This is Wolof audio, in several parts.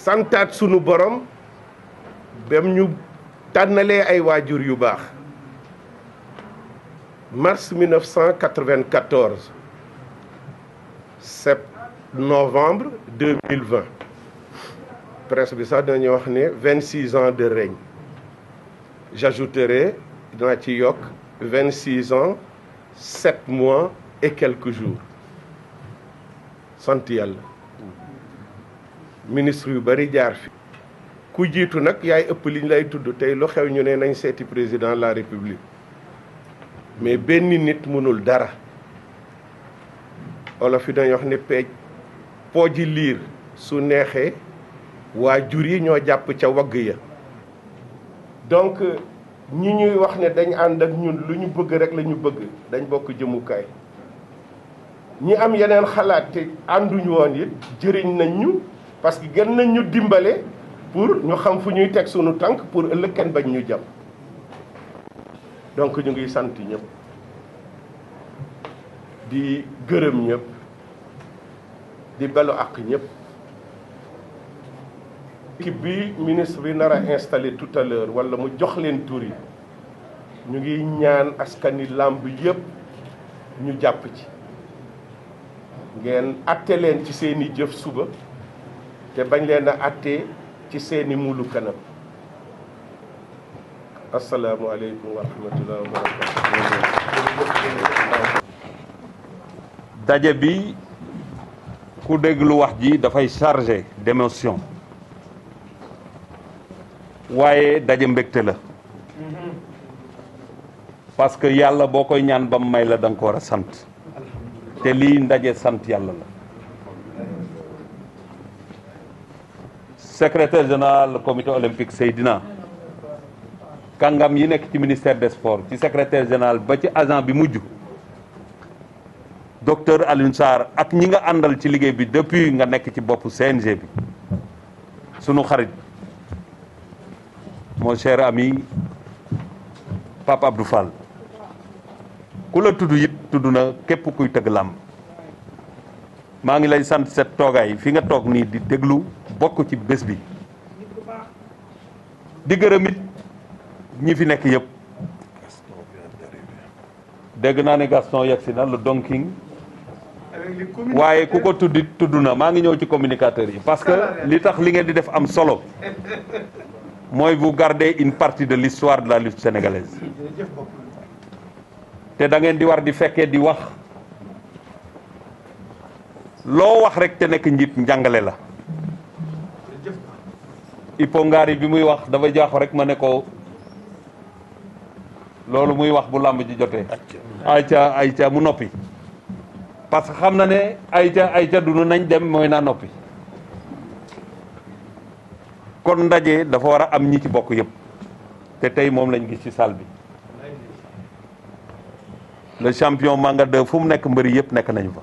santaat sunu borom bem ñu tànnalee ay waajur yu baax. Mars 1994 novembre 2020 presse bi sax dañuy wax ne 26 ans de règne. J'ajouterai dinaa ci yokk 26 ans 7 mois et quelques jours sant yàlla. ministre yu bari jaar fi ku jiitu nag yaay ëpp liñ lay tudd tey lu xew ñu ne nañ seeti président de la république mais benn nit mënul dara olof yi dañuy wax ne peej pooji liir su neexee waajur yi ñoo jàpp ca wagg ya. donc ñi ñuy wax ne dañ ànd ak ñun lu ñu bëgg rek la ñu bëgg dañ bokk jëmukaay ñi am yeneen xalaat te ànduñu woon it jëriñ nañ ñu parce que gën nañ ñu dimbale pour ñu xam fu ñuy teg sunu tànk pour ëllëg kenn bañ ñu jàpp. donc ñu ngi sant ñëpp di gërëm ñëpp di balu àq ñëpp. équipe bi ministre bi nar a installé tout à l'heure wala mu jox leen tur yi ñu ngi ñaan askani làmb yëpp ñu jàpp ci ngeen atte leen ci seeni jëf suba te bañ leen a atte ci seeni mulu kanam. asalaamualeykum wa rahmatulah wa barakatuh. daje bi ku déglu wax ji dafay chargé d'émotion waaye daje mbégte la parce que yàlla boo koy ñaan ba mu may la da nga ko war a sant te lii ndaje sant yàlla la. secrétaire général comité olympique Seydina kàngam yi nekk ci ministère des sports ci secrétaire général ba ci agent bi mujj docteur Alioune Sarr ak ñi nga àndal ci liggéey bi depuis nga nekk ci boppu CNG bi sunu xarit mon cher ami Pape Abdou Fall ku la tudd it tudd na képp kuy tëgg làmb. maa ngi lay sant set toogaay fi nga toog nii di déglu bokk ci bés bi di gërëm it ñi fi nekk yëpp. dégg naa ne Gaston yegsi na le Don King waaye ku ko tuddit tudd na maa ngi ñëw ci communicateurs yi parce que li tax li ngeen di def am solo mooy vous gardez une partie de l'histoire de la lutte sénégalaise te da ngeen di war di fekkee di wax loo wax rek te nekk njiit njàngale la. Ipo Ngari bi muy wax dafa jaaxo rek ma ne ko loolu muy wax bu làmb ji jotee ayca mu noppi parce que xam na ne ayca dunu nañ dem mooy naa noppi. kon ndaje dafa war a am ñi ci bokk yëpp te tey moom lañ gis ci salle bi le champion Manga 2 fu mu nekk mbëri yëpp nekk nañu fa.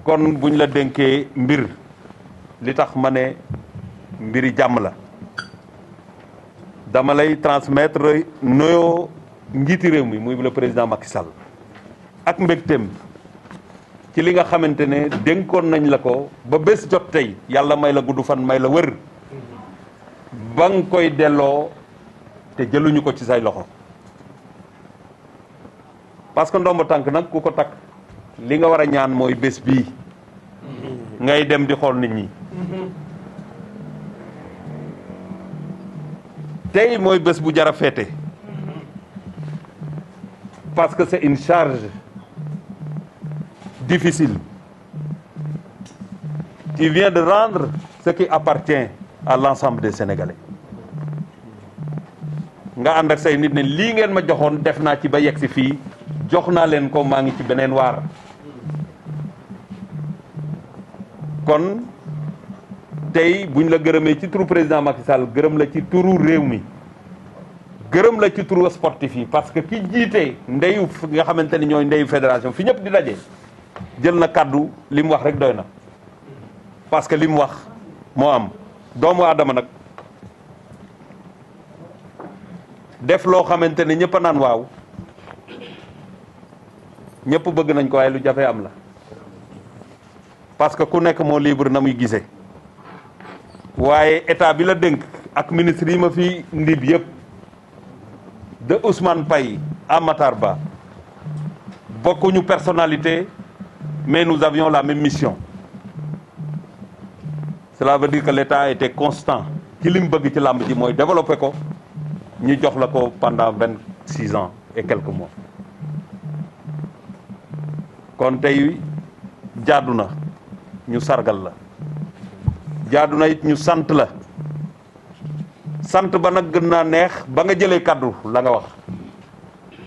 kon buñ la dénkee mbir li tax ma ne mbiri jàmm la dama lay transmettre nuyoo njiiti réew mi muy le président Macky Sall ak mbégteem ci li nga xamante ne dénkoon nañ la ko ba bés jot tey yàlla may la gudd fan may la wër ba nga koy delloo te jëluñu ko ci say loxo parce que ndomba tànk nag ku ko takk li nga war a ñaan mooy bés bii ngay dem di xool nit ñi tey mooy bés bu jar a féete parce que c'est une charge difficile. Tu viens de rendre ce qui appartient à l'ensemble des Sénégalais. nga ànd ak say nit ne lii ngeen ma joxoon def naa ci ba yegg si fii jox naa leen ko maa ngi ci beneen waar. kon tey buñ la gërëmee ci turu président Macky Sall gërëm la ci turu réew mi gërëm la ci turu sportif yi parce que ki jiite ndeyu nga xamante ni ñooy ndeyu fédération fi ñëpp di daje. jël na kàddu li mu wax rek doy na parce que li mu wax moo am doomu aadama nag def loo xamante ne ñëpp a naan waaw ñëpp bëgg nañ ko waaye lu jafe am la parce que ku nekk moo libre na muy gisee waaye état bi la dénk ak ministre yi ma fi ndib yëpp de Ousmane Paye à Matar Ba bokkuñu personnalité mais nous avions la même mission. Cela veut dire que l'État a été constant ci li mu bëgg ci làmb ji mooy développé ko ñu jox la ko pendant 26 ans et quelques mois kon tey jaadu na ñu sargal la jaadu na it ñu sant la sant ba nag gën naa neex ba nga jëlee kaddu la nga wax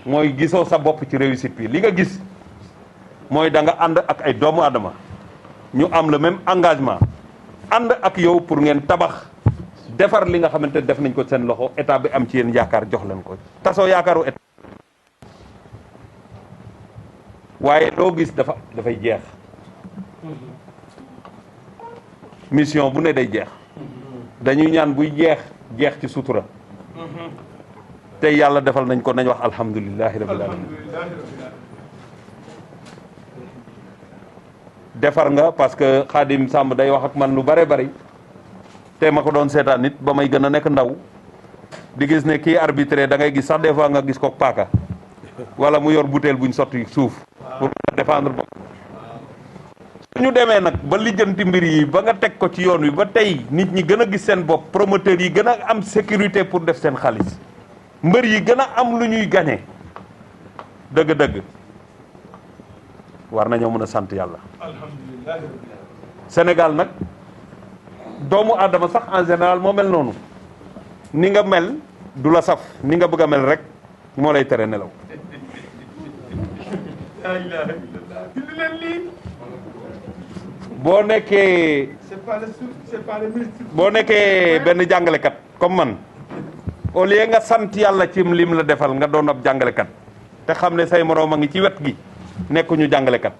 mooy gisoo sa bopp ci réussite bi li nga gis mooy da nga ànd ak ay doomu aadama ñu am le même engagement ànd ak yow pour ngeen tabax defar li nga xamante ne def nañ ko seen loxo état bi am ci yéen yaakaar jox leen ko tasoo yaakaaru état waaye loo gis dafay jeex mission bu ne day jeex dañuy ñaan buy jeex ci sutura tey yàlla defal nañ ko nañ wax alhamdulilahi rabbil alamin defar nga parce que Khadim Samb day wax ak man lu bare bari te ma ko doon seetaan nit ba may gën a nekk ndaw di gis ne kii arbitré da ngay gis sax des fois nga gis ko paaka wala mu yor butéel buñ sotti suuf pour défendre bopp ñu demee nag ba lijjanti mbir yi ba nga teg ko ci yoon wi ba tey nit ñi gën a gis seen bopp promoteurs yi gën a am sécurité pour def seen xaalis mbër yi gën a am lu ñuy gagné dëgg-dëgg war nañoo mën a sant yàlla. alhamdulilah. Sénégal nag doomu aadama sax en général moo mel noonu ni nga mel du la saf ni nga bëgg a mel rek moo lay tere nelaw. boo nekkee boo nekkee benn jàngalekat comme man au lieu nga sant yàlla ci lim la defal nga doon ab jàngalekat te xam ne say moroom a ngi ci wet gi nekkuñu jàngalekat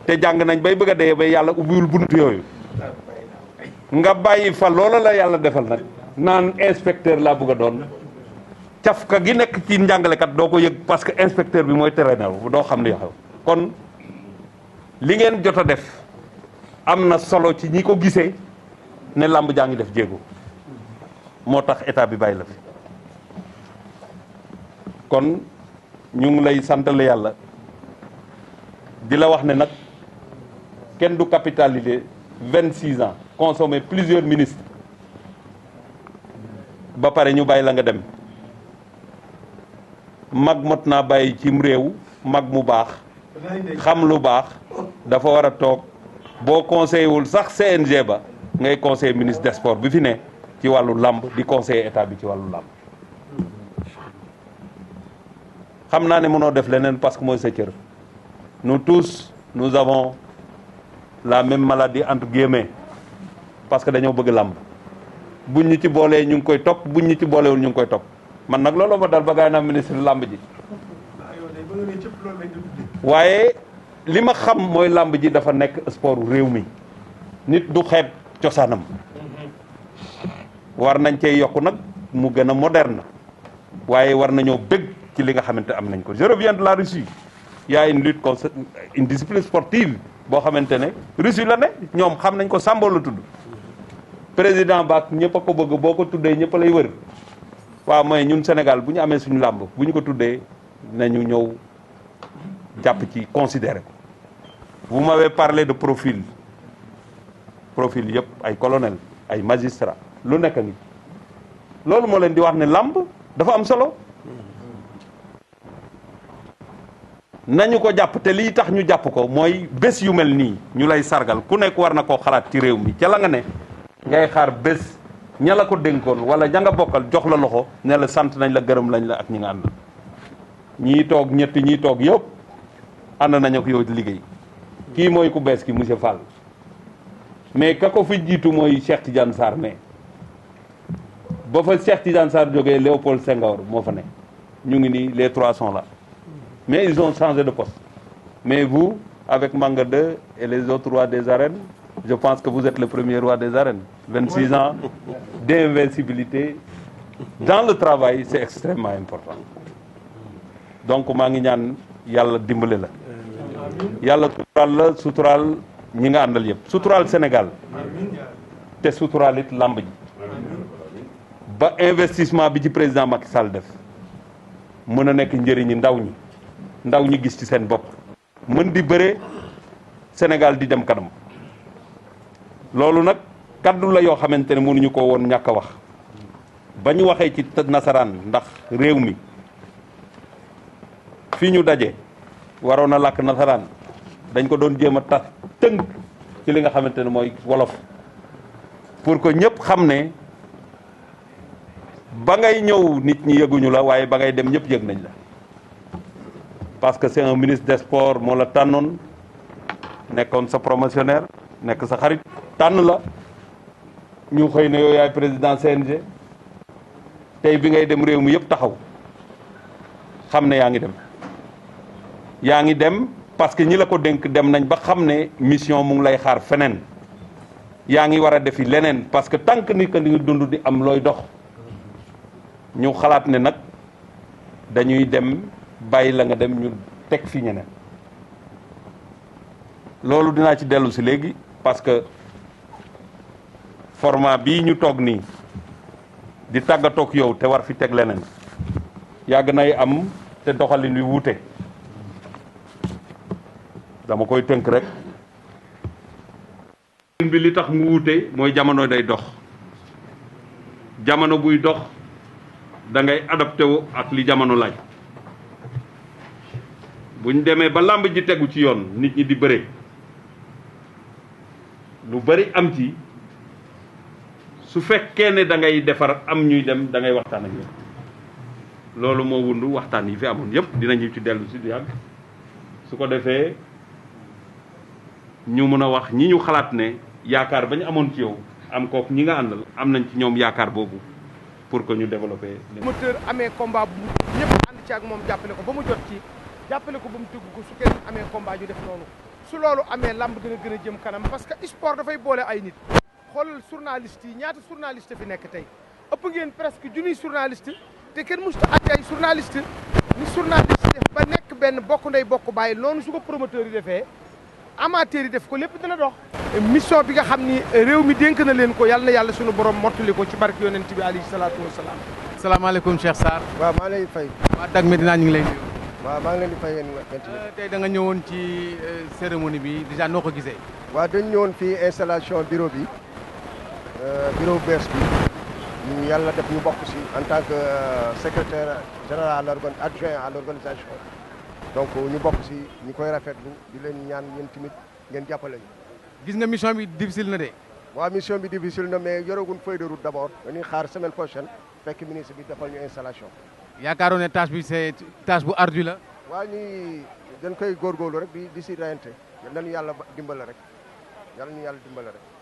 te jàng nañ bay bëgg a dee ba yàlla ubbiwul buntu yooyu nga bàyyi fa loola la yàlla defal nag naan inspecteur laa bëgg a doon cafka gi nekk ci njàngalekat doo ko yëg parce que inspecteur bi mooy tere nelaw doo xam li xew kon li ngeen jot a def am na solo ci ñi ko gisee ne làmb jaa ngi def jéego moo tax état bi bàyyi la fi kon ñu ngi lay santale yàlla di la wax ne nag kenn du capitaliser 26 ans consommer plusieurs ministres ba pare ñu bàyyi la nga dem mag mot naa bàyyi cim réew mag mu baax xam lu baax dafa war a toog boo conseillé wul sax CNG ba ngay conseiller ministre des sports bi fi ne ci wàllu làmb di conseiller état bi ci wàllu làmb xam naa ne mënoo def leneen parce que mooy sa cër nous tous nous avons la même maladie entre guillemets parce que dañoo bëgg làmb buñ ñu ci boolee ñu ngi koy topp buñ ñu ci boolewul ñu ngi koy topp man nag loolu ma dal ba gaay naa ministre làmb ji waaye li ma xam mooy làmb ji dafa nekk sport réew mi nit du xeeb cosaanam war nañ cee yokk nag mu gën a moderne waaye war nañoo bëgg ci li nga xamante am nañ ko. Je reviens de la Russie il y a une lutte contre une discipline sportive boo xamante ne Russie la ne ñoom xam nañ ko Sambo la tudd président baak ñëpp a ko bëgg boo ko tuddee ñëpp a lay wër waaw mooy ñun Sénégal bu ñu amee suñu làmb bu ñu ko tuddee nañu ñëw jàpp ci considéré ko. Vous m'avez parlé de profil yëpp ay colonel ay magistrat lu nekk ngi loolu moo leen di wax ne làmb dafa am solo nañu ko jàpp te lii tax ñu jàpp ko mooy bés yu mel nii ñu lay sargal ku nekk war na koo xalaat ci réew mi ca la nga ne ngay xaar bés ña la ko dénkoon wala ña nga bokkal jox la loxo ne la sant nañ la gërëm lañ la ak ñi nga àndal ñii toog ñetti ñii toog yëpp ànd nañu ko yow liggéey kii mooy ku bees ki monsieur Fall mais ka ko fi jiitu mooy Cheikh Tidiane Sarr mais ba fa Cheikh Tidiane Sarr jógee Léopold Senghor moo fa ne ñu ngi nii les trois sont là mais ils ont changé de poste mais vous avec Manga 2 et les autres rois des arènes je pense que vous êtes le premier roi des arènes 26 ans d'invincibilité dans le travail c'est extrêmement important donc maa ngi ñaan yàlla dimbale la yàlla suturaal ñi nga àndal yëpp suturaal Sénégal te suturaal it làmb ji ba investissement bi ci président Macky Sall def mën a nekk njëriñi ndaw ñi gis ci seen bopp mën di bëre Sénégal di dem kanam loolu nag kaddu la yoo xamante ne mënuñu ko woon ñàkk a wax ba ñu waxee ci nasaraan ndax réew mi fii ñu daje waroon a làkk nasaraan dañ ko doon jéem a tas tënk ci li nga xamante ne mooy wolof pour que ñëpp xam ne ba ngay ñëw nit ñi yëguñu la waaye ba ngay dem ñëpp yëg nañ la parce que c'est un ministre des sports moo la tànnoon nekkoon sa promotionnaire nekk sa xarit tànn la ñu xëy na yow yaay président CNG tey bi ngay dem réew mi yëpp taxaw xam ne yaa ngi dem parce que ñi la ko dénk dem nañ ba xam ne mission mu ngi lay xaar feneen yaa ngi war a defi leneen parce que tant que ni que di dund di am looy dox ñu xalaat ne nag dañuy dem bàyyi la nga dem ñu teg fi ñeneen loolu dinaa ci dellu si léegi parce que format bii ñu toog nii di tàggatoog yow te war fi teg leneen yàgg nay am te doxalin wi wuute dama koy tënk rek bi li tax mu wuute mooy jamono day dox jamono buy dox da ngay adapté wu ak li jamono laaj buñ demee ba làmb ji tegu ci yoon nit ñi di bëre lu bari am ci su fekkee ne da ngay defar am ñuy dem da ngay waxtaan ak ñoom loolu moo wundu waxtaan yi fi amoon yëpp dinañu ci dellu si du yàgg su ko defee ñu mën a wax ñi ñu xalaat ne yaakaar ba ñu amoon ci yow am kook ñi nga àndal am nañ ci ñoom yaakaar boobu pour que ñu développer. promoteur amee combat bu ñëpp ànd ci ak moom jàppale ko ba mu jot ci jàppale ko ba mu tëgg ko su kenn amee combat ñu def noonu su loolu amee lamb dina gën a jëm kanam parce que sport dafay boole ay nit xoolal journaliste yi ñaata journaliste fi nekk tey ëpp ngeen presque junniy journaliste te kenn musta ak ay journaliste ni journaliste def ba nekk benn bokk ndey bokk bàyyi noonu su ko promoteur yi defee amateur yi def ko lépp dina dox mission bi nga xam ni réew mi dénk na leen ko yàlla na yàlla sunu borom mottali ko ci barke yonent bi alayhi salaatu wasalaam. salaamaaleykum Cheikh Sarr. waaw maa lay fay. waa Dak Médina ñu ngi lay nuyu. waaw maa ngi leen di fay yéen tey da nga ñëwoon ci cérémonie bi déjà noo ko gisee. waaw dañ ñëwoon fii installation bureau bi bureau bees bi ñu yàlla def ñu bokk si en tant que secrétaire général adjoint à l'organisation donc ñu bokk si ñu koy rafetlu di leen ñaan yéen tamit ngeen jàppale ñu. gis nga mission bi difficile na de. waaw mission bi difficile na mais yoreguñ feuille de route d'abord dañuy xaar semaine prochaine fekk ministre bi defal ñu installation. yaakaaroon ne tâche bi c'est tâche bu ardu la. waaw ñuy dañ koy góorgóorlu rek di si rayante yal nañu yàlla dimbale rek yal nañu yàlla dimbale rek.